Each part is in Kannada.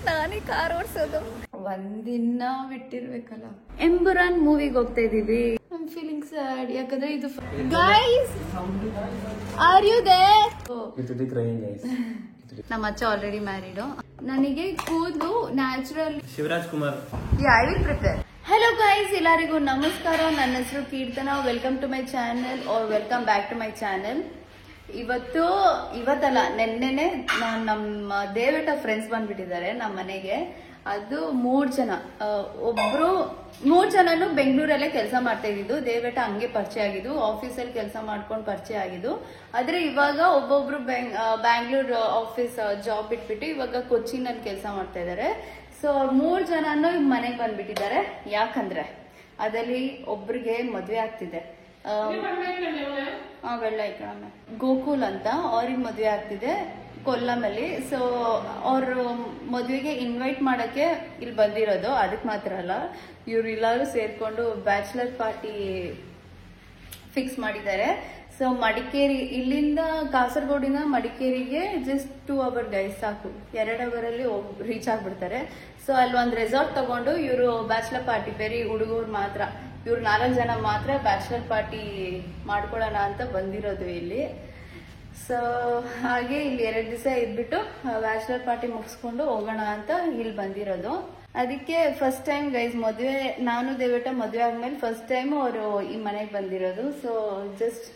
ನಾನೇ ಕಾರ್ ಓಡಿಸೋದು. ಒಂದಿನ ಬಿಟ್ಟಿರ್ಬೇಕಲ್ಲ. ಎಂಬುರಾನ್ ಮೂವಿಗೆ ಹೋಗ್ತಾ ಇದೀವಿ. ಐ ಆಮ್ ಫೀಲಿಂಗ್ ಸ್ಯಾಡ್ ಯಾಕಂದ್ರೆ ಇದು ಗೈಸ್ ಆರ್ ಯು ದೇರ್? ನಮ್ಮ ಅಚ್ಚ ಆಲ್ರೆಡಿ ಮ್ಯಾರಿಡ್. ನನಗೆ ಕೂದಲು natural. Shivaraj Kumar. I will prepare. Hello guys, ಎಲ್ಲರಿಗೂ ನಮಸ್ಕಾರ. ನನ್ನ ಹೆಸರು Keerthana. Welcome to my channel or welcome back to my channel. ಇವತ್ತಲ್ಲ ನೆನ್ನೆನೆ ನಮ್ಮ ದೇವೇಟ ಫ್ರೆಂಡ್ಸ್ ಬಂದ್ಬಿಟ್ಟಿದ್ದಾರೆ ನಮ್ಮ ಮನೆಗೆ. ಅದು 3 ಜನ. 3 ಜನನು ಬೆಂಗಳೂರಲ್ಲೇ ಕೆಲಸ ಮಾಡ್ತಾ ಇದ್ದಿದ್ದು. ದೇವೇಟ ಹಂಗೆ ಪರಿಚಯ ಆಗಿದ್ದು, ಆಫೀಸಲ್ಲಿ ಕೆಲಸ ಮಾಡ್ಕೊಂಡು ಪರಿಚಯ ಆಗಿದ್ದು. ಆದ್ರೆ ಇವಾಗ ಒಬ್ಬೊಬ್ರು ಬ್ಯಾಂಗ್ಳೂರ್ ಆಫೀಸ್ ಜಾಬ್ ಬಿಟ್ಬಿಟ್ಟು ಇವಾಗ ಕೊಚ್ಚಿನಲ್ಲಿ ಕೆಲಸ ಮಾಡ್ತಾ ಇದ್ದಾರೆ. ಸೊ 3 ಜನನು ಮನೆಗೆ ಬಂದ್ಬಿಟ್ಟಿದ್ದಾರೆ. ಯಾಕಂದ್ರೆ ಅದರಲ್ಲಿ ಒಬ್ರಿಗೆ ಮದ್ವೆ ಆಗ್ತಿದೆ. ಬೆಳ್ಳ ಇಕ್ಕಣೆ ಗೋಕುಲ್ ಅಂತ ಅವ್ರಿಗೆ ಮದ್ವೆ ಆಗ್ತಿದೆ ಕೊಲ್ಲಮಲ್ಲಿ. ಸೊ ಅವ್ರು ಮದ್ವೆಗೆ ಇನ್ವೈಟ್ ಮಾಡಕ್ಕೆ ಇಲ್ಲಿ ಬಂದಿರೋದು. ಅದಕ್ಕೆ ಮಾತ್ರ ಅಲ್ಲ, ಇವ್ರು ಎಲ್ಲರೂ ಸೇರ್ಕೊಂಡು ಬ್ಯಾಚುಲರ್ ಪಾರ್ಟಿ ಫಿಕ್ಸ್ ಮಾಡಿದ್ದಾರೆ. ಸೊ ಮಡಿಕೇರಿ, ಇಲ್ಲಿಂದ ಕಾಸರಗೋಡಿನ ಮಡಿಕೇರಿಗೆ ಜಸ್ಟ್ 2 hour ಗೈಸ್ ಸಾಕು. 2 hour ರೀಚ್ ಆಗ್ಬಿಡ್ತಾರೆ. ಸೊ ಅಲ್ಲಿ ಒಂದು ರೆಸಾರ್ಟ್ ತಗೊಂಡು ಇವರು ಬ್ಯಾಚುಲರ್ ಪಾರ್ಟಿ, ಬೇರೆ ಹುಡುಗರು ಮಾತ್ರ, ಇವ್ರು 4 ಜನ ಮಾತ್ರ ಬ್ಯಾಚುಲರ್ ಪಾರ್ಟಿ ಮಾಡ್ಕೊಳ್ಳೋಣ ಅಂತ ಬಂದಿರೋದು ಇಲ್ಲಿ. ಸೊ ಹಾಗೆ ಇಲ್ಲಿ 2 ದಿವಸ ಇದ್ಬಿಟ್ಟು ಬ್ಯಾಚುಲರ್ ಪಾರ್ಟಿ ಮುಗಿಸ್ಕೊಂಡು ಹೋಗೋಣ ಅಂತ ಇಲ್ಲಿ ಬಂದಿರೋದು. ಅದಕ್ಕೆ ಫಸ್ಟ್ ಟೈಮ್ ಗೈಸ್ ಮದುವೆ, ನಾನು ದೇವೇಟ ಮದುವೆ ಆದ್ಮೇಲೆ ಫಸ್ಟ್ ಟೈಮ್ ಅವರು ಈ ಮನೆಗೆ ಬಂದಿರೋದು. ಸೊ ಜಸ್ಟ್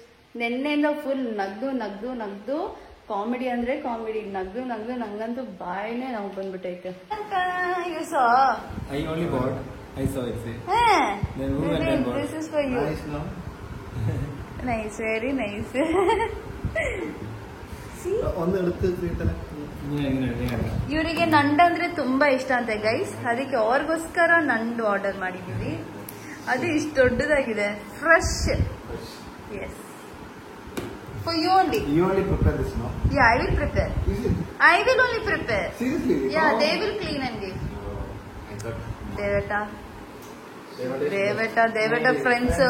ನೆನ್ನೆಯಿಂದ ಫುಲ್ ನಗ್ದು ಕಾಮಿಡಿ ಅಂದ್ರೆ ಕಾಮಿಡಿ, ನಗ್ದು ನಂಗಂತೂ ಬಾಯಿನೇ ನಾವು ಬಂದ್ಬಿಟ್ಟೈತೆ. This is for you. Nice, very nice. ಇವರಿಗೆ ನಂಡು ಅಂದ್ರೆ ತುಂಬಾ ಇಷ್ಟ ಅಂತೆ ಗೈಸ್. ಅದಕ್ಕೆ ಅವ್ರಿಗೋಸ್ಕರ ನಂಡು ಆರ್ಡರ್ ಮಾಡಿದೀವಿ. ಅದು ಇಷ್ಟು ದೊಡ್ಡದಾಗಿದೆ, fresh. Yes. For you only. You only prepare this, no? Yeah, I will prepare. Is it? I will only prepare. Seriously? Yeah, oh. they will clean and give. ದೇವೇಟ ಫ್ರೆಂಡ್ಸ್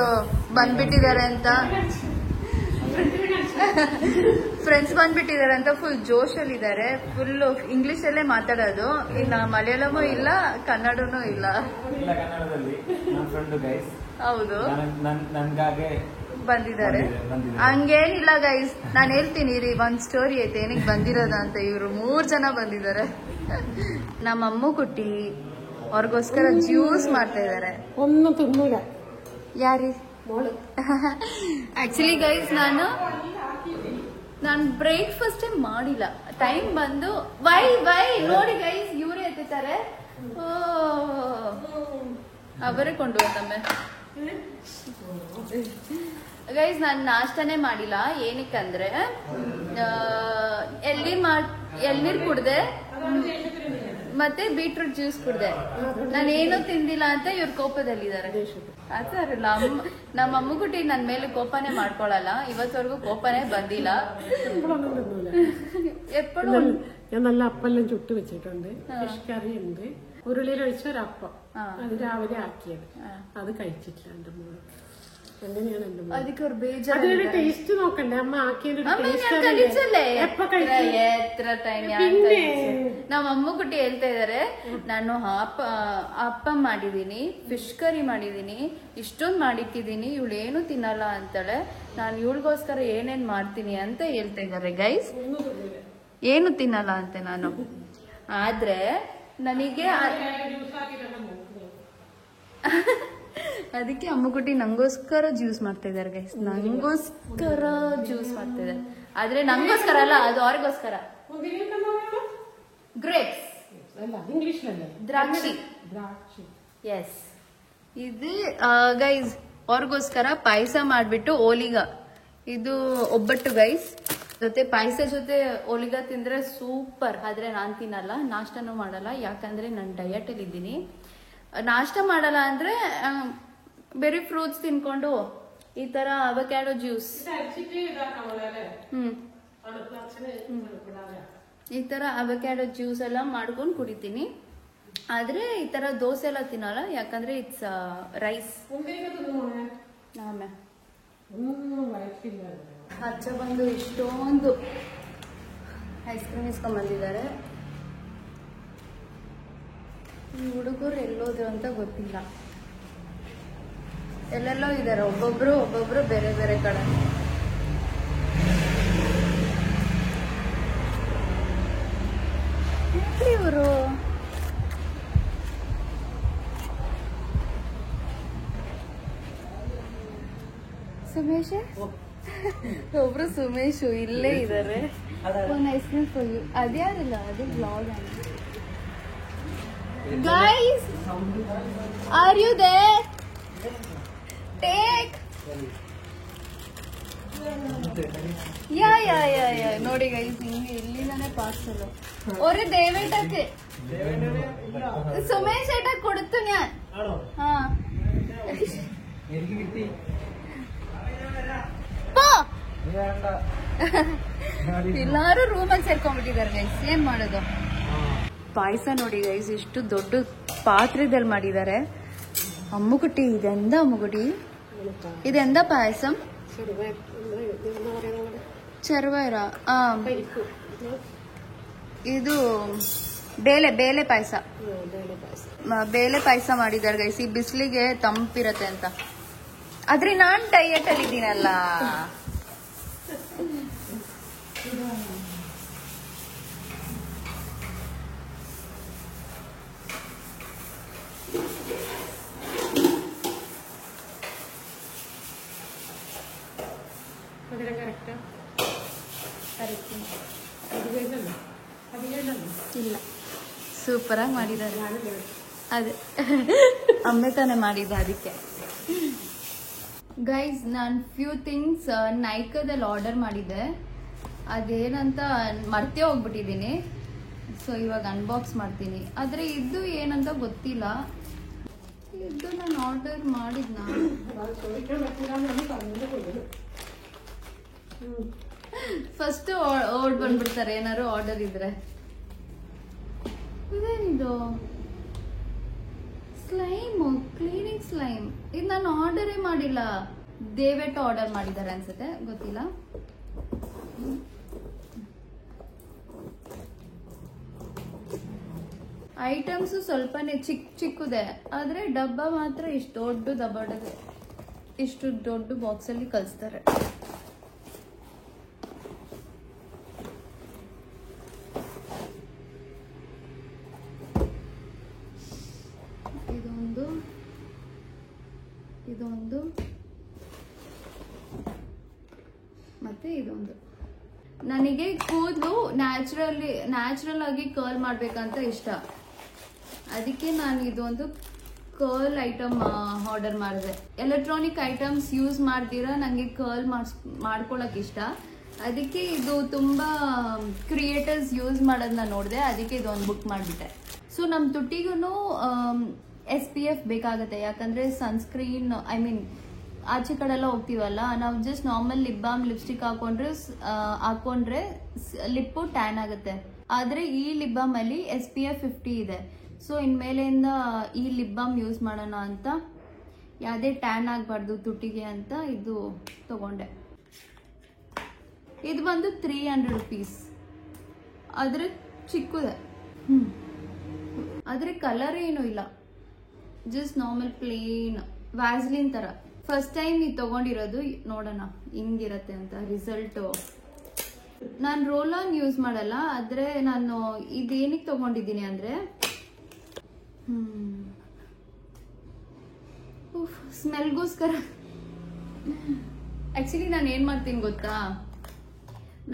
ಬಂದ್ಬಿಟ್ಟಿದ್ದಾರೆ ಅಂತ ಫುಲ್ ಜೋಶ್ ಅಲ್ಲಿ ಇದ್ದಾರೆ. ಫುಲ್ ಇಂಗ್ಲಿಷ್ ಅಲ್ಲೇ ಮಾತಾಡೋದು. ಇನ್ನ ಮಲಯಾಳಮೂ ಇಲ್ಲ, ಕನ್ನಡನೂ ಇಲ್ಲ. ಹೌದು, ಬಂದಿದ್ದಾರೆ. ಹಂಗೇನಿಲ್ಲ ಗೈಸ್, ನಾನು ಹೇಳ್ತೀನಿ ರೀ, ಒಂದ್ ಸ್ಟೋರಿ ಐತೆ ಏನಕ್ಕೆ ಬಂದಿರೋದ ಅಂತ. ಇವ್ರು 3 ಜನ ಬಂದಿದ್ದಾರೆ. ನಮ್ಮ ಅಮ್ಮು ಕುಟ್ಟಿ ಅವ್ರಿಗೋಸ್ಕರ ಜ್ಯೂಸ್ ಮಾಡ್ತಾ ಇದ್ದಾರೆ. ಯಾರಿ ಆಕ್ಚುಲಿ ಗೈಸ್, ನಾನು ಬ್ರೇಕ್ಫಾಸ್ಟ್ ಮಾಡಿಲ್ಲ. ಟೈಮ್ ಬಂದು ವೈ ನೋಡಿ ಗೈಸ್, ಇವರೇ ಎತ್ತಿದ್ದಾರೆ. ಅವರೇ ಕೊಂಡು ಬಂದಮ್ಮೆ ಗೈಸ್. ನಾನು ನಾಷ್ಟಾನೇ ಮಾಡಿಲ್ಲ. ಏನಕ್ಕಂದ್ರೆ ಎಳ್ನೀರ್ ಕುಡ್ದೆ ಮತ್ತೆ ಬೀಟ್ರೂಟ್ ಜ್ಯೂಸ್ ಕುಡ್ದೆ. ನಾನೇನು ತಿಂದಿಲ್ಲ ಅಂತ ಇವ್ರ ಕೋಪದಲ್ಲಿದ್ದಾರೆ. ಆತರಲ್ಲ, ನಮ್ಮ ಅಮ್ಮಗುಟ್ಟಿ ನನ್ನ ಮೇಲೆ ಕೋಪನೇ ಮಾಡ್ಕೊಳಲ್ಲ. ಇವತ್ತವರೆಗೂ കോപ്പನೇ ಬಂದಿല്ല. എപ്പോഴും ഞാൻ നല്ല അപ്പെല്ലാം ചുട്ട് വെച്ചിട്ടുണ്ട്. ഫിഷ് കറി ഉണ്ട്, ഉരുളിയിലൊഴിച്ച ഒരു അപ്പം. അത് രാവിലെ ആക്കിയത്, അത് കഴിച്ചിട്ടില്ല എന്റെ മോള്. അങ്ങനെയാണ് എന്റെ മോള്. ಅದಕ್ಕೆ ಅವ್ರು ಬೇಜಾರು. അതൊരു ടേസ്റ്റ് നോക്കണ്ടേ അമ്മ ആക്കിയത്? ನಮ್ಮ ಅಮ್ಮಗುಟ್ಟಿ ಹೇಳ್ತಾ ಇದಾರೆ, ನಾನು ಅಪ್ಪ ಮಾಡಿದೀನಿ, ಫಿಶ್ ಕರಿ ಮಾಡಿದೀನಿ, ಇಷ್ಟೊಂದು ಮಾಡಿಟ್ಟಿದೀನಿ, ಇವಳು ಏನು ತಿನ್ನಲ್ಲ ಅಂತಾಳೆ. ನಾನು ಇವಳಿಗೋಸ್ಕರ ಏನೇನ್ ಮಾಡ್ತೀನಿ ಅಂತ ಹೇಳ್ತಾ ಇದಾರೆ ಗೈಸ್. ಏನು ತಿನ್ನಲ್ಲ ಅಂತೆ ನಾನು. ಆದ್ರೆ ನನಗೆ ಅದಕ್ಕೆ ಅಮ್ಮಗುಟ್ಟಿ ನಂಗೋಸ್ಕರ ಜ್ಯೂಸ್ ಮಾಡ್ತಾ ಇದಾರೆ ಗೈಸ್. ನಂಗೋಸ್ಕರ ಜ್ಯೂಸ್ ಮಾಡ್ತಾ ಇದಾರೆ. ಆದ್ರೆ ನಂಗೋಸ್ಕರ ಅಲ್ಲ, ಅದು ಅವ್ರಿಗೋಸ್ಕರ. ಗ್ರೇಪ್ಸ್, ದ್ರಾಕ್ಷಿ. ಎಸ್, ಇದು ಗೈಸ್ ಅವ್ರಿಗೋಸ್ಕರ ಪಾಯಸ ಮಾಡ್ಬಿಟ್ಟು ಓಲಿಗ. ಇದು ಒಬ್ಬಟ್ಟು ಗೈಸ್. ಜೊತೆ ಪಾಯಸ ಜೊತೆ ಓಲಿಗ ತಿಂದ್ರೆ ಸೂಪರ್. ಆದ್ರೆ ನಾನ್ ತಿನ್ನಲ್ಲ, ನಾಷ್ಟಾನೂ ಮಾಡಲ್ಲ. ಯಾಕಂದ್ರೆ ನಾನು ಡಯಟ್ ಅಲ್ಲಿ ಇದ್ದೀನಿ. ನಾಷ್ಟ ಮಾಡಲ್ಲ ಅಂದ್ರೆ ಬೇರೆ ಫ್ರೂಟ್ಸ್ ತಿನ್ಕೊಂಡು ಈ ತರ ಅವಕ್ಯಾಡೋ ಜ್ಯೂಸ್, ಈ ತರ ಅವಕ್ಯಾಡೋ ಜ್ಯೂಸ್ ಎಲ್ಲ ಮಾಡ್ಕೊಂಡು ಕುಡಿತೀನಿ. ಆದ್ರೆ ಈ ತರ ದೋಸೆ ಎಲ್ಲ ತಿನ್ನಲ್ಲ, ಯಾಕಂದ್ರೆ ಇಟ್ಸ್ ರೈಸ್. ಅಚ್ಚ ಬಂದು ಇಷ್ಟೊಂದು ಐಸ್ ಕ್ರೀಮ್ ಇಸ್ಕೊಂಡ್ ಬಂದಿದ್ದಾರೆ. ಈ ಹುಡುಗರು ಎಲ್ಲೋದ್ರು ಅಂತ ಗೊತ್ತಿಲ್ಲ. ಎಲ್ಲೆಲ್ಲೋ ಇದ್ದಾರೆ, ಒಬ್ಬೊಬ್ರು ಬೇರೆ ಬೇರೆ ಕಡೆ. ಇವರು ಸುಮೇಶ್, ಒಬ್ರು ಸುಮೇಶ್ ಇಲ್ಲೇ ಇದ್ದಾರೆ. ಒಂದು ಐಸ್ ಕ್ರೀಮ್ ಫಾರ್ ಯು. ಅದ್ಯಾರಿಲ್ಲ, ಅದು blog. Guys, are you there? Take. Yeah ನೋಡಿ ಗೈಸ್, ಹಿಂಗೆ ಇಲ್ಲಿಂದಾನೆ ಪಾರ್ಸಲ್. ഒരു ദയവായിട്ടൊക്കെ സുമേഷ് ഏട്ടാ കൊടുത്തു ഞാൻ. ആ ಎಲ್ಲಾರು ರೂಮಲ್ಲಿ ಸೇರ್ಕೊಂಡ್ಬಿಟ್ಟಿದ್ದಾರೆ ಗೈಸ್. ಏನ್ ಮಾಡೋದು? ಪಾಯಸ ನೋಡಿ ಗೈಸ್, ಇಷ್ಟು ದೊಡ್ಡ ಪಾತ್ರೆದಲ್ಲಿ ಮಾಡಿದ್ದಾರೆ. ಅಮ್ಮುಗುಟ್ಟಿ, ಇದೆಂದ ಅಮ್ಮುಗುಟ್ಟಿ? ಇದೆಂದ ಪಾಯಸಂ? ಚೆರುವೈರ. ಇದು ಬೇಳೆ ಪಾಯಸ. ಬೇಳೆ ಪಾಯಸ ಮಾಡಿದ್ದಾರೆ ಗೈಸ್. ಈ ಬಿಸಿಲಿಗೆ ತಂಪಿರತ್ತೆ ಅಂತ. ಆದ್ರೆ ನಾನ್ ಡಯಟ್ ಅಲ್ಲಿ ಇದ್ದೀನಲ್ಲ. ಇಲ್ಲ, ಸೂಪರ್ ಆಗಿ ಮಾಡಿದ್ದಾರೆ. ಅದೇ ಅಮ್ಮೆ ತಾನೇ ಮಾಡಿದ್ದೆ ಅದಕ್ಕೆ. ಗೈಸ್, ನಾನು ಫ್ಯೂ ಥಿಂಗ್ಸ್ ನೈಕಾದಲ್ಲಿ ಆರ್ಡರ್ ಮಾಡಿದ್ದೆ. ಅದೇನಂತ ಮರ್ತೇ ಹೋಗ್ಬಿಟ್ಟಿದ್ದೀನಿ. ಸೊ ಇವಾಗ ಅನ್ಬಾಕ್ಸ್ ಮಾಡ್ತೀನಿ. ಆದರೆ ಇದು ಏನಂತ ಗೊತ್ತಿಲ್ಲ. ಇದು ನಾನು ಆರ್ಡರ್ ಮಾಡಿದ್ನ. ಫಸ್ಟ್ ಓಡ್ ಬಂದ್ಬಿಡ್ತಾರೆ ಏನಾರು ಆರ್ಡರ್ ಇದ್ರೆ. ಇದೇನಿದು? Slime, cleaning slime. ಇದು ನಾನು ಆರ್ಡರೇ ಮಾಡಿಲ್ಲ. ದೇವೇಟ ಆರ್ಡರ್ ಮಾಡಿದ್ದಾರೆ ಅನ್ಸುತ್ತೆ, ಗೊತ್ತಿಲ್ಲ. ಐಟಮ್ಸ್ ಸ್ವಲ್ಪನೇ ಚಿಕ್ಕದೆ, ಆದ್ರೆ ಡಬ್ಬ ಮಾತ್ರ ಇಷ್ಟು ದೊಡ್ಡ ದಬ್ಬಡದೆ. ಇಷ್ಟು ದೊಡ್ಡ ಬಾಕ್ಸ್ ಅಲ್ಲಿ ಕಳಿಸ್ತಾರೆ. ಇದೊಂದು ಮತ್ತೆ ಇದೊಂದು. ನನಗೆ ಕೂದಲು ನ್ಯಾಚುರಲ್ ಆಗಿ ಕರ್ಲ್ ಮಾಡ್ಬೇಕಂತ ಇಷ್ಟ. ಅದಕ್ಕೆ ನಾನು ಇದೊಂದು ಕರ್ಲ್ ಐಟಮ್ ಆರ್ಡರ್ ಮಾಡಿದೆ. ಎಲೆಕ್ಟ್ರಾನಿಕ್ ಐಟಮ್ಸ್ ಯೂಸ್ ಮಾಡ್ತೀರಾ ನನಗೆ ಕರ್ಲ್ ಮಾಡ್ಕೊಳಕ್ ಇಷ್ಟ. ಅದಕ್ಕೆ ಇದು ತುಂಬಾ ಕ್ರಿಯೇಟರ್ಸ್ ಯೂಸ್ ಮಾಡೋದನ್ನ ನೋಡಿದೆ. ಅದಕ್ಕೆ ಇದೊಂದು ಬುಕ್ ಮಾಡಿಬಿಟ್ಟೆ. ಸೊ ನಮ್ಮ ತುಟಿಗೂ SPF ಬೇಕಾಗುತ್ತೆ. ಯಾಕಂದ್ರೆ ಸನ್ಸ್ಕ್ರೀನ್, ಐ ಮೀನ್ ಆಚೆ ಕಡೆ ಎಲ್ಲ ಹೋಗ್ತೀವಲ್ಲ, ನಾವು just normal lip balm, lipstick ಹಾಕೊಂಡ್ರೆ ಲಿಪ್ಪು ಟ್ಯಾನ್ ಆಗುತ್ತೆ. ಆದ್ರೆ ಈ ಲಿಪ್ ಬಾಮ್ ಅಲ್ಲಿ SPF 50 ಇದೆ. ಸೊ ಇನ್ಮೇಲೆಯಿಂದ ಈ ಲಿಪ್ ಬಾಮ್ ಯೂಸ್ ಮಾಡೋಣ ಅಂತ, ಯಾವುದೇ ಟ್ಯಾನ್ ಆಗಬಾರ್ದು ತುಟಿಗೆ ಅಂತ ಇದು ತಗೊಂಡೆ. ಇದು ಬಂದು 300 rupees. ಆದ್ರೆ ಚಿಕ್ಕದೆ. ಆದ್ರೆ ಕಲರ್ ಏನು ಇಲ್ಲ, ಜಸ್ಟ್ ನಾರ್ಮಲ್ ಪ್ಲೇನ್ ವ್ಯಾಸ್ಲಿನ್ ತರ. ಫಸ್ಟ್ ಟೈಮ್ ಇದು ತಗೊಂಡಿರೋದು. ನೋಡೋಣ ಹಿಂಗಿರತ್ತೆ ಅಂತ ರಿಸಲ್ಟ್. ನಾನು ರೋಲ್ ಆನ್ ಯೂಸ್ ಮಾಡಲ್ಲ. ಆದ್ರೆ ನಾನು ಇದೇನಿಗೆ ತಗೊಂಡಿದ್ದೀನಿ ಅಂದ್ರೆ ಸ್ಮೆಲ್ಗೋಸ್ಕರ. ಆಕ್ಚುಲಿ ನಾನು ಏನ್ ಮಾಡ್ತೀನಿ ಗೊತ್ತಾ,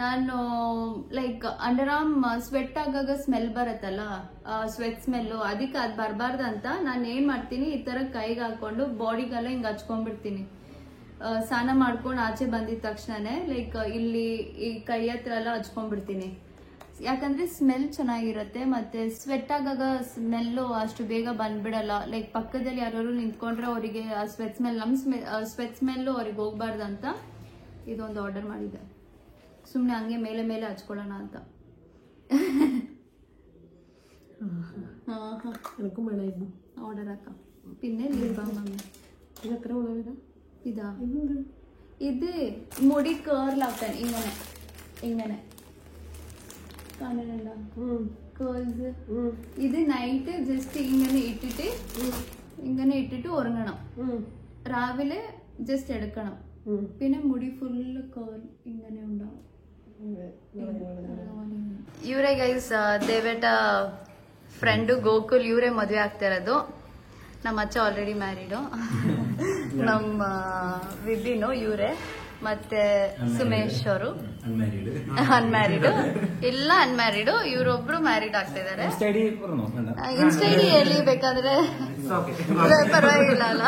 ನಾನು ಲೈಕ್ ಅಂಡರ್ ಆರ್ಮ್ ಸ್ವೆಟ್ ಆಗಾಗ ಸ್ಮೆಲ್ ಬರತ್ತಲ್ಲ, ಸ್ವೆಟ್ ಸ್ಮೆಲ್ಲು, ಅದಕ್ಕೆ ಅದು ಬರಬಾರ್ದಂತ ನಾನು ಏನ್ ಮಾಡ್ತೀನಿ, ಈ ತರ ಕೈಗೆ ಹಾಕೊಂಡು ಬಾಡಿಗೆಲ್ಲ ಹಿಂಗೆ ಹಚ್ಕೊಂಡ್ಬಿಡ್ತೀನಿ. ಸ್ನಾನ ಮಾಡ್ಕೊಂಡು ಆಚೆ ಬಂದಿದ ತಕ್ಷಣನೇ ಲೈಕ್ ಇಲ್ಲಿ ಈ ಕೈ ಹತ್ರ ಎಲ್ಲ ಹಚ್ಕೊಂಡ್ಬಿಡ್ತೀನಿ. ಯಾಕಂದ್ರೆ ಸ್ಮೆಲ್ ಚೆನ್ನಾಗಿರುತ್ತೆ. ಮತ್ತೆ ಸ್ವೆಟ್ ಆಗಾಗ ಸ್ಮೆಲ್ಲು ಅಷ್ಟು ಬೇಗ ಬಂದ್ಬಿಡಲ್ಲ. ಲೈಕ್ ಪಕ್ಕದಲ್ಲಿ ಯಾರು ನಿಂತ್ಕೊಂಡ್ರೆ ಅವರಿಗೆ ಆ ಸ್ವೆಟ್ ಸ್ಮೆಲ್, ಸ್ವೆಟ್ ಸ್ಮೆಲ್ಲು ಅವ್ರಿಗೆ ಹೋಗ್ಬಾರ್ದಂತ ಇದೊಂದು ಆರ್ಡರ್ ಮಾಡಿದ್ದೆ. ಸುಮ್ಮನೆ ಹಂಗೆ ಮೇಲೆ ಮೇಲೆ ಹಚ್ಕೊಳ್ಳೋಣ ಅಂತ. ಆರ್ಡರ್ ಹಾಕ പിന്നെ ഇതാ ഇത് മുടി കേർലാക്കാൻ ഇങ്ങനെ ഇങ്ങനെ കാണുന്നുണ്ടോ? കേൾസ് ഇത് നൈറ്റ് ജസ്റ്റ് ഇങ്ങനെ ഇട്ടിട്ട് ഉറങ്ങണം. രാവിലെ ജസ്റ്റ് എടുക്കണം. പിന്നെ മുടി ഫുള്ള് കേൾ ഇങ്ങനെ ഉണ്ടാവും. ಇವರೇ ಗೈಸ್ ದೇವೇಟ ಫ್ರೆಂಡು ಗೋಕುಲ್, ಇವರೇ ಮದುವೆ ಆಗ್ತಾ ಇರೋದು. ನಮ್ಮ ಅಚ್ಚ ಆಲ್ರೆಡಿ ಮ್ಯಾರಿಡು, ನಮ್ಮ ವಿಬಿನು ಇವರೇ, ಮತ್ತೆ ಸುಮೇಶ್ ಅವರು ಅನ್ಮ್ಯಾರಿಡ್, ಇಲ್ಲ ಅನ್ಮ್ಯಾರಿಡ್. ಇವರೊಬ್ರು ಮ್ಯಾರಿಡ್ ಆಗ್ತಾ ಇದಾರೆ. ಇನ್ಸ್ಟಾ ಐಡಿ ಹೇಳಿ ಬೇಕಾದ್ರೆ, ಪರವಾಗಿಲ್ಲ ಅಲ್ಲ.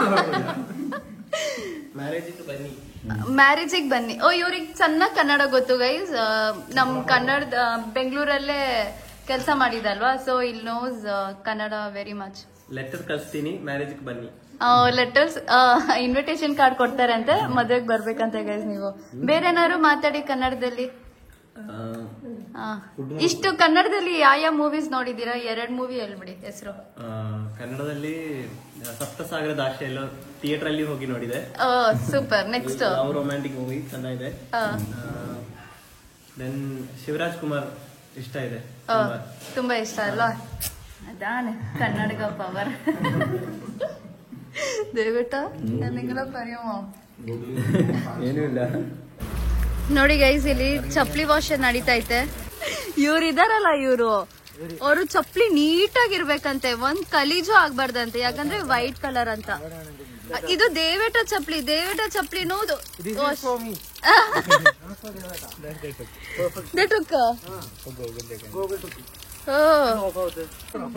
ಮ್ಯಾರೇಜಿಗೆ ಬನ್ನಿ. ಇವ್ರಿಗೆ ಚೆನ್ನಾಗಿ ಕನ್ನಡ ಗೊತ್ತು ಗೈಸ್. ನಮ್ ಕನ್ನಡದ ಬೆಂಗಳೂರಲ್ಲೇ ಕೆಲಸ ಮಾಡಿದಲ್ವಾ, ಸೊ ಇಲ್ಲಿ knows Kannada very much. Letter ಕಳಿಸ್ತೀನಿ, ಮ್ಯಾರೇಜ್ಗೆ ಬನ್ನಿ. ಲೆಟರ್ಸ್ ಇನ್ವಿಟೇಷನ್ ಕಾರ್ಡ್ ಕೊಡ್ತಾರೆ ಅಂತೆ, ಮದ್ವೆಗೆ ಬರ್ಬೇಕಂತ ಗೈಸ್. ನೀವು ಬೇರೆ ಏನಾದ್ರು ಮಾತಾಡಿ ಕನ್ನಡದಲ್ಲಿ. ಇಷ್ಟು ಕನ್ನಡದಲ್ಲಿ ಯಾವ ಮೂವೀಸ್ ನೋಡಿದೀರಾ? 2 ಮೂವಿ ಹೇಳ್ಬಿಡಿ ಹೆಸರು. ಕನ್ನಡದಲ್ಲಿ ಸಪ್ತಸಾಗರ ದಾಶೆಯಲ್ಲೋ ಥಿಯೇಟರ್ ಅಲ್ಲಿ ಹೋಗಿ ನೋಡಿದೆ. ಸೂಪರ್. ನೆಕ್ಸ್ಟ್ ರೊಮ್ಯಾಂಟಿಕ್ ಮೂವಿ ಚೆನ್ನಾಗಿದೆ. ದೆನ್ ಶಿವರಾಜ್ ಕುಮಾರ್ ಇಷ್ಟ ಇದೆ, ತುಂಬಾ ಇಷ್ಟ ಅಲ್ಲ. ಅದಾನೆ ಕನ್ನಡಗ ಪವರ್. ದೇವೇಟ ನಿಂಗೆಲ್ಲ ಪರಿಯೋ ಏನೂ ಇಲ್ಲ ನೋಡಿ ಗೈಸ್, ಇಲ್ಲಿ ಚಪ್ಲಿ ವಾಶ್ ನಡೀತಾ ಐತೆ. ಇವ್ರು ಇದಾರಲ್ಲ, ಅವರು ಚಪ್ಲಿ ನೀಟಾಗಿರ್ಬೇಕಂತೆ, ಒಂದ್ ಗಲೀಜು ಆಗ್ಬಾರ್ದಂತೆ, ಯಾಕಂದ್ರೆ ವೈಟ್ ಕಲರ್ ಅಂತ. ಇದು ದೇವೇಟ ಚಪ್ಲಿ ನೋದು.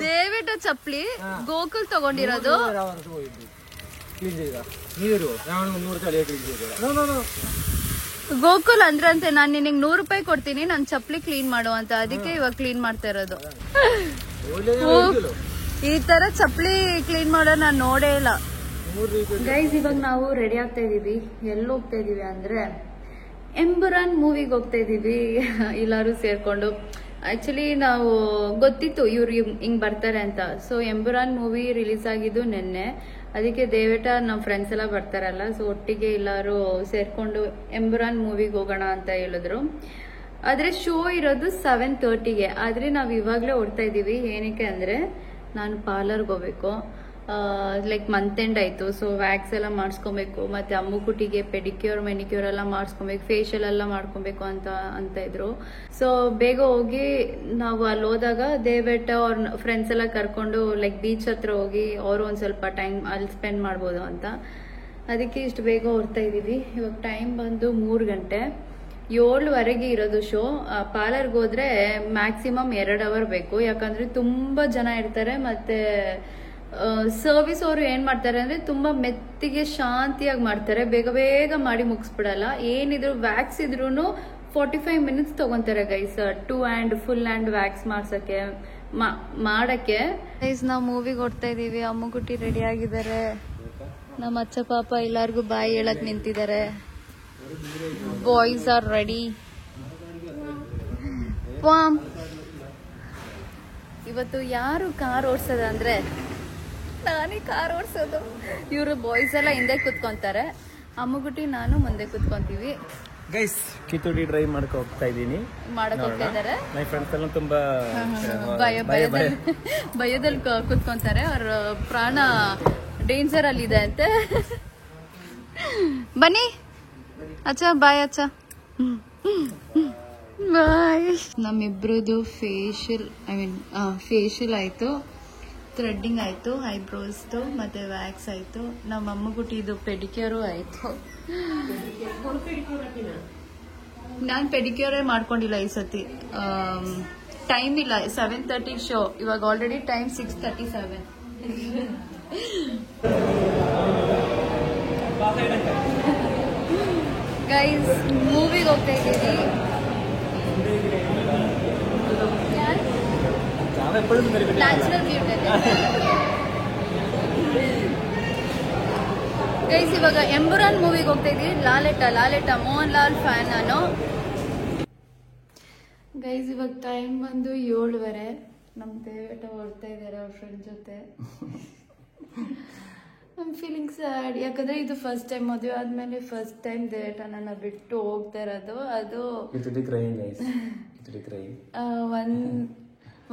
ದೇವೇಟ ಚಪ್ಲಿ ಗೋಕುಲ್ ತಗೊಂಡಿರೋದು. ಗೋಕುಲ್ ಅಂದ್ರಂತೆ, ನಾನ್ ನಿನಗೆ 100 ರೂಪಾಯಿ ಕೊಡ್ತೀನಿ, ನನ್ ಚಪ್ಲಿ ಕ್ಲೀನ್ ಮಾಡು ಅಂತ. ಅದಕ್ಕೆ ಇವಾಗ ಕ್ಲೀನ್ ಮಾಡ್ತಾ ಇರೋದು. ಈ ತರ ಚಪ್ಲಿ ಕ್ಲೀನ್ ಮಾಡೋ ನಾನ್ ನೋಡೇ ಇಲ್ಲ ಗೈಸ್. ಇವಾಗ ನಾವು ರೆಡಿ ಆಗ್ತಾ ಇದೀವಿ. ಎಲ್ಲಿ ಹೋಗ್ತಾ ಇದೀವಿ ಅಂದ್ರೆ ಎಂಬುರಾನ್ ಮೂವಿಗೆ ಹೋಗ್ತಾ ಇದೀವಿ ಎಲ್ಲಾರು ಸೇರ್ಕೊಂಡು. ಆಕ್ಚುಲಿ ನಾವು ಗೊತ್ತಿತ್ತು ಇವ್ರು ಹಿಂಗ್ ಬರ್ತಾರೆ ಅಂತ. ಸೊ ಎಂಬುರಾನ್ ಮೂವಿ ರಿಲೀಸ್ ಆಗಿದ್ದು ನಿನ್ನೆ. ಅದಕ್ಕೆ ದೇವೇಟ ನಮ್ಮ ಫ್ರೆಂಡ್ಸ್ ಎಲ್ಲ ಬರ್ತಾರಲ್ಲ, ಸೊ ಒಟ್ಟಿಗೆ ಎಲ್ಲಾರು ಸೇರ್ಕೊಂಡು ಎಂಬುರಾನ್ ಮೂವಿಗೆ ಹೋಗೋಣ ಅಂತ ಹೇಳಿದ್ರು. ಆದ್ರೆ ಶೋ ಇರೋದು 7:30ಗೆ. ಆದ್ರೆ ನಾವ್ ಇವಾಗ್ಲೇ ಹೊಡ್ತಾ ಇದೀವಿ. ಏನಕ್ಕೆ ಅಂದ್ರೆ ನಾನು ಪಾರ್ಲರ್ಗೆ ಹೋಗ್ಬೇಕು. ಲೈಕ್ ಮಂತ್ ಎಂಡ್ ಆಯ್ತು, ಸೊ ವ್ಯಾಕ್ಸ್ ಎಲ್ಲ ಮಾಡಿಸ್ಕೊಬೇಕು, ಮತ್ತೆ ಅಮ್ಮುಕುಟಿಗೆ ಪೆಡಿಕ್ಯೂರ್ ಮೆನಿಕ್ಯೂರ್ ಎಲ್ಲ ಮಾಡಿಸ್ಕೊಬೇಕು, ಫೇಶಿಯಲ್ ಎಲ್ಲ ಮಾಡ್ಕೊಬೇಕು ಅಂತ ಇದ್ರು. ಸೊ ಬೇಗ ಹೋಗಿ ನಾವು ಅಲ್ಲಿ ಹೋದಾಗ ದೇವೇಟ ಅವ್ರ ಫ್ರೆಂಡ್ಸ್ ಎಲ್ಲ ಕರ್ಕೊಂಡು ಲೈಕ್ ಬೀಚ್ ಹತ್ರ ಹೋಗಿ ಅವರು ಒಂದ್ ಸ್ವಲ್ಪ ಟೈಮ್ ಅಲ್ಲಿ ಸ್ಪೆಂಡ್ ಮಾಡ್ಬೋದು ಅಂತ. ಅದಕ್ಕೆ ಇಷ್ಟು ಬೇಗ ಹೊರ್ತಾ ಇದೀವಿ. ಇವಾಗ ಟೈಮ್ ಬಂದು 3 ಗಂಟೆ. 7:00ವರೆಗೆ ಇರೋದು ಶೋ. ಪಾರ್ಲರ್ಗೆ ಹೋದ್ರೆ ಮ್ಯಾಕ್ಸಿಮಮ್ 2 ಅವರ್ ಬೇಕು, ಯಾಕಂದ್ರೆ ತುಂಬಾ ಜನ ಇರ್ತಾರೆ. ಮತ್ತೆ ಸರ್ವಿಸ್ ಅವರು ಏನ್ ಮಾಡ್ತಾರೆ ಅಂದ್ರೆ ತುಂಬಾ ಮೆತ್ತಿಗೆ ಶಾಂತಿಯಾಗಿ ಮಾಡ್ತಾರೆ, ಬೇಗ ಬೇಗ ಮಾಡಿ ಮುಗಿಸ್ಬಿಡಲ್ಲ. ಏನಿದ್ರು ವ್ಯಾಕ್ಸ್ ಇದ್ರೂನು 45 ಮಿನಿಟ್ಸ್ ತಗೊಂತಾರೆ guys, 2 hand full hand wax ಮಾಡ್ಸಕ್ಕೆ ಮಾಡಕ್ಕೆ. ಗೈಸ್ ನಾವು ಮೂವಿಗೆ ಹೊಡ್ತಾ ಇದೀವಿ. ಅಮ್ಮುಗುಟ್ಟಿ ರೆಡಿ ಆಗಿದ್ದಾರೆ, ನಮ್ಮ ಅಚ್ಚ ಪಾಪ ಎಲ್ಲಾರ್ಗು ಬಾಯಿ ಹೇಳಕ್ ನಿಂತಿದ್ದಾರೆ. Boys are ready. ಇವತ್ತು ಯಾರು ಕಾರ್ ಓಡಿಸೋದು ಅಂದ್ರೆ ನಾನೇ ಕಾರ್ ಓಡಿಸೋದು. ಇವರು ಬಾಯ್ಸ್ ಎಲ್ಲ ಹಿಂದೆ ಕುತ್ಕೊಂತಾರೆ, ಅಮ್ಮಗುಟ್ಟಿ ನಾನು ಮುಂದೆ ಕುತ್ಕೊಂತೀವಿ. ಗೈಸ್ ಕಿತ್ತೂಡಿ ಡ್ರೈವ್ ಮಾಡಕ್ ಹೋಗ್ತಾ ಇದೀನಿ. ಮಾಡಕ್ ಹೋಗ್ತಾ ಇದಾರೆ. ನನ್ನ ಫ್ರೆಂಡ್ಸ್ ಎಲ್ಲ ತುಂಬಾ ಭಯದಲ್ಲಿ ಕುತ್ಕೊಂತಾರೆ. ಅವ್ರ ಪ್ರಾಣ ಡೇಂಜರ್ ಅಲ್ಲಿ ಇದೆ ಅಂತೆ. ಬನ್ನಿ ಅಚ್ಚ, ಬಾಯ್ ಅಚ್ಚ, ಬಾಯ್. ನಮ್ಮಿಬ್ರದ್ದು ಫೇಶಿಯಲ್ ಆಯ್ತು, ಥ್ರೆಡ್ಡಿಂಗ್ ಆಯ್ತು, ಐಬ್ರೋಸ್ದು ಮತ್ತೆ ವ್ಯಾಕ್ಸ್ ಆಯ್ತು. ನಮ್ಮ ಅಮ್ಮಗುಟ್ಟಿದು ಪೆಡಿಕ್ಯೂರು ಆಯ್ತು. ನಾನು ಪೆಡಿಕ್ಯೂರೇ ಮಾಡ್ಕೊಂಡಿಲ್ಲ ಈ ಸತಿ, ಟೈಮ್ ಇಲ್ಲ. 7:30 ಶೋ, ಇವಾಗ ಆಲ್ರೆಡಿ ಟೈಮ್ 6:37. ಗೈಸ್ ಮೂವಿಗೆ ಹೋಗ್ತಾ ಇದ್ದೀವಿ. Natural beauty guys. ಇವಾಗ ಎಂಬುರಾನ್ ಮೂವಿಗೆ ಹೋಗ್ತಾ ಇದ್ದೀವಿ. ಲಾಲೆಟ ಮೋಹನ್ ಲಾಲ್ ಫ್ಯಾನ್ ನಾನು. ಗೈಸ್ ಇವಾಗ ಟೈಮ್ ಬಂದು 7:15. ನಮ್ ದೇವೇಟ ಹೊಡ್ತಾ ಇದ್ದಾರೆ ಅವ್ರ ಫ್ರೆಂಡ್ ಜೊತೆ. ಐಮ್ ಫೀಲಿಂಗ್ ಸ್ಯಾಡ್, ಯಾಕಂದ್ರೆ ಇದು ಫಸ್ಟ್ ಟೈಮ್, ಮದುವೆ ಆದ್ಮೇಲೆ ಫಸ್ಟ್ ಟೈಮ್ ದೇವೇಟ ನನ್ನ ಬಿಟ್ಟು ಹೋಗ್ತಾ ಇರೋದು. ಅದು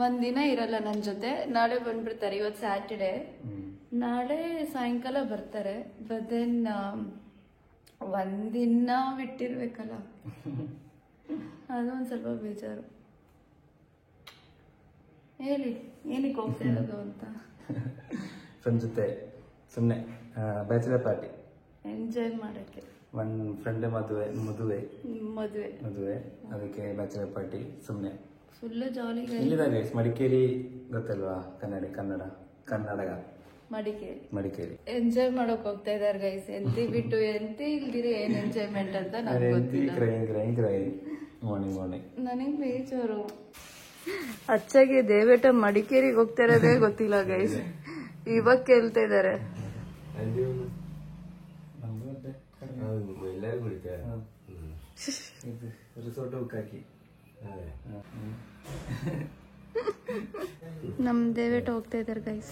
ಒಂದಿನ ಇರಲ್ಲ ನನ್ ಜೊತೆ, ನಾಳೆ ಬಂದ್ಬಿಡ್ತಾರೆ. ಇವತ್ತು ಸ್ಯಾಟರ್ಡೆ, ನಾಳೆ ಸಾಯಂಕಾಲ ಬರ್ತಾರೆ. ಬಟ್ ದೆನ್ ಒಂದಿನ ಬಿಟ್ಟಿರ್ಬೇಕಲ್ಲ, ಅದೊಂದ್ ಸ್ವಲ್ಪ ಬೇಜಾರು. ಹೇಳಿ ಏನಕ್ಕೆ ಹೋಗ್ತಾ ಇರೋದು ಅಂತ. ಫ್ರೆಂಡ್ ಜೊತೆ ಸುಮ್ಮನೆ ಬ್ಯಾಚುಲರ್ ಪಾರ್ಟಿ ಎಂಜಾಯ್ ಮಾಡಕ್ಕೆ. ಒಂದು ಫ್ರೆಂಡ್ ಮದುವೆ ಮದುವೆ ಅದಕ್ಕೆ ಬ್ಯಾಚುಲರ್ ಪಾರ್ಟಿ ಸುಮ್ಮನೆ ಫುಲ್ ಜಾಲಿ. ಇಲ್ಲಿದೆ ಗೈಸ್, ಮಡಿಕೇರಿ ಗೊತ್ತಲ್ವಾ? ಕರ್ನಾಟಕ ಮಡಿಕೇರಿ ಎಂಜಾಯ್ ಮಾಡಕ್ ಹೋಗ್ತಾ ಇದಾರೆ ಗೈಸ್. ಎಂತಿ ಬಿಟ್ಟು ಎಂತಿ ಇಲ್ದಿರಿ ಏನ್ ಎಂಜಾಯ್ಮೆಂಟ್ ಅಂತ ನನಗೆ ಗೊತ್ತಿಲ್ಲ. ಮಾರ್ನಿಂಗ್ ನನಗ್ ಬೇಜಾರು. ಅಚ್ಚಾಗೆ ದೇವೇಟ ಮಡಿಕೇರಿಗೆ ಹೋಗ್ತಾ ಇರೋದೇ ಗೊತ್ತಿಲ್ಲ ಗೈಸ್. ಇವಾಗ ಕೇಳ್ತಾ ಇದಾರೆ. ರಿಸೋರ್ಟ್ ಹಾಕಿ ನಮ್ ದೇವೇಟ ಹೋಗ್ತಾ ಇದಾರೆ guys.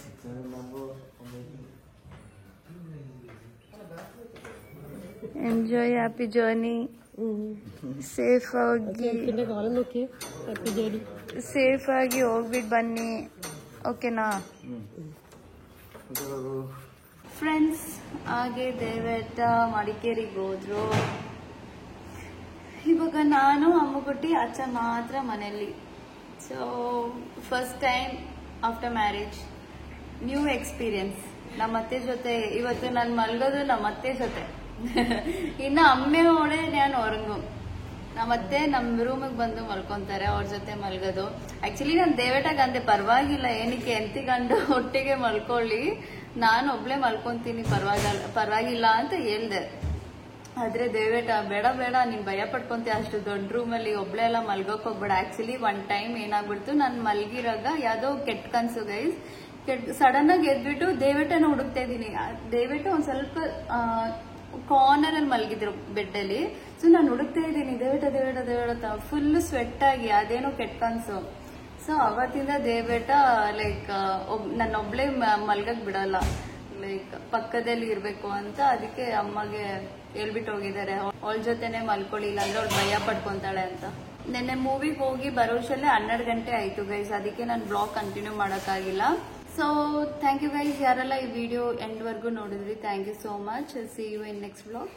Enjoy, happy journey. Safe ಆಗಿ ಹೋಗ್ಬಿಟ್ಟು ಬನ್ನಿ, ಓಕೆನಾ ಫ್ರೆಂಡ್ಸ್? ಹಾಗೆ ದೇವೇಟ ಮಡಿಕೇರಿಗೆ ಹೋದ್ರು. ಇವಾಗ ನಾನು ಅಮ್ಮಗುಟ್ಟಿ ಅಚ್ಚ ಮಾತ್ರ ಮನೆಯಲ್ಲಿ. So first time after marriage, new experience. ನಮ್ಮ ಅತ್ತೆ ಜೊತೆ ಇವತ್ತು ನಾನು ಮಲ್ಗೋದು ನಮ್ಮ ಅತ್ತೆ ಜೊತೆ. ಇನ್ನು ಅಮ್ಮೆ ಒಡೆ ನಾನು ಹೊರಗು. ನಮ್ಮತ್ತೆ ನಮ್ಮ ರೂಮಿಗೆ ಬಂದು ಮಲ್ಕೊಂತಾರೆ, ಅವ್ರ ಜೊತೆ ಮಲ್ಗೋದು. ಆಕ್ಚುಲಿ ನಾನು ದೇವೇಟಾಗ ಅಂದೆ ಪರವಾಗಿಲ್ಲ, ಏನಕ್ಕೆ ಎಂತಿ ಗಂಡು ಒಟ್ಟಿಗೆ ಮಲ್ಕೊಳ್ಳಿ, ನಾನು ಒಬ್ಳೆ ಮಲ್ಕೊಂತೀನಿ, ಪರವಾಗಿಲ್ಲ ಅಂತ ಹೇಳ್ದೆ. ಆದ್ರೆ ದೇವೇಟ ಬೇಡ ನೀನ್ ಭಯ ಪಡ್ಕೊಂತೀಯ ಅಷ್ಟು ದೊಡ್ಡ ರೂಮಲ್ಲಿ ಒಬ್ಳೆ ಎಲ್ಲ ಮಲ್ಗೋಕ್ ಹೋಗ್ಬೇಡ. ಆಕ್ಚುಲಿ ಒನ್ ಟೈಮ್ ಏನಾಗ್ಬಿಡ್ತು, ನಾನು ಮಲ್ಗಿರಾಗ ಯಾವ್ದೋ ಕೆಟ್ಟ ಕನ್ಸು ಗೈಸ್. ಸಡನ್ ಆಗಿ ಎದ್ಬಿಟ್ಟು ದೇವೇಟನ ಹುಡುಕ್ತಾ ಇದೀನಿ. ದೇವೇಟ ಒಂದ್ ಸ್ವಲ್ಪ ಕಾರ್ನರ್ ಅಲ್ಲಿ ಮಲ್ಗಿದ್ರು ಬೆಡ್ ಅಲ್ಲಿ. ಸೊ ನಾನು ಹುಡುಕ್ತಾ ಇದ್ದೀನಿ ದೇವೇಟ ಫುಲ್ ಸ್ವೆಟ್ ಆಗಿ, ಅದೇನೋ ಕೆಟ್ಟ ಕನ್ಸು. ಸೊ ಅವತ್ತಿಂದ ದೇವೇಟ ಲೈಕ್ ನನ್ನೊಬ್ಳೆ ಮಲ್ಗಕ್ ಬಿಡಲ್ಲ, ಲೈಕ್ ಪಕ್ಕದಲ್ಲಿ ಇರ್ಬೇಕು ಅಂತ. ಅದಕ್ಕೆ ಅಮ್ಮಗೆ ಹೇಳ್ಬಿಟ್ಟು ಹೋಗಿದ್ದಾರೆ, ಅವಳ ಜೊತೆನೆ ಮಲ್ಕೊಳ್ಳಿ, ಇಲ್ಲಾಂದ್ರೆ ಅವಳು ಭಯ ಪಡ್ಕೊಂತಾಳೆ ಅಂತ. ನಿನ್ನೆ ಮೂವಿಗೆ ಹೋಗಿ ಬರೋಷ್ಟಲ್ಲೇ 12 ಗಂಟೆ ಆಯ್ತು ಗೈಸ್. ಅದಕ್ಕೆ ನಾನು ಬ್ಲಾಗ್ ಕಂಟಿನ್ಯೂ ಮಾಡೋಕ್ಕಾಗಿಲ್ಲ. ಸೊ ಥ್ಯಾಂಕ್ ಯು ಗೈಸ್, ಯಾರೆಲ್ಲ ಈ ವಿಡಿಯೋ ಎಂಡ್ ವರ್ಗೂ ನೋಡಿದ್ರಿ, thank you so much. See you in next blog.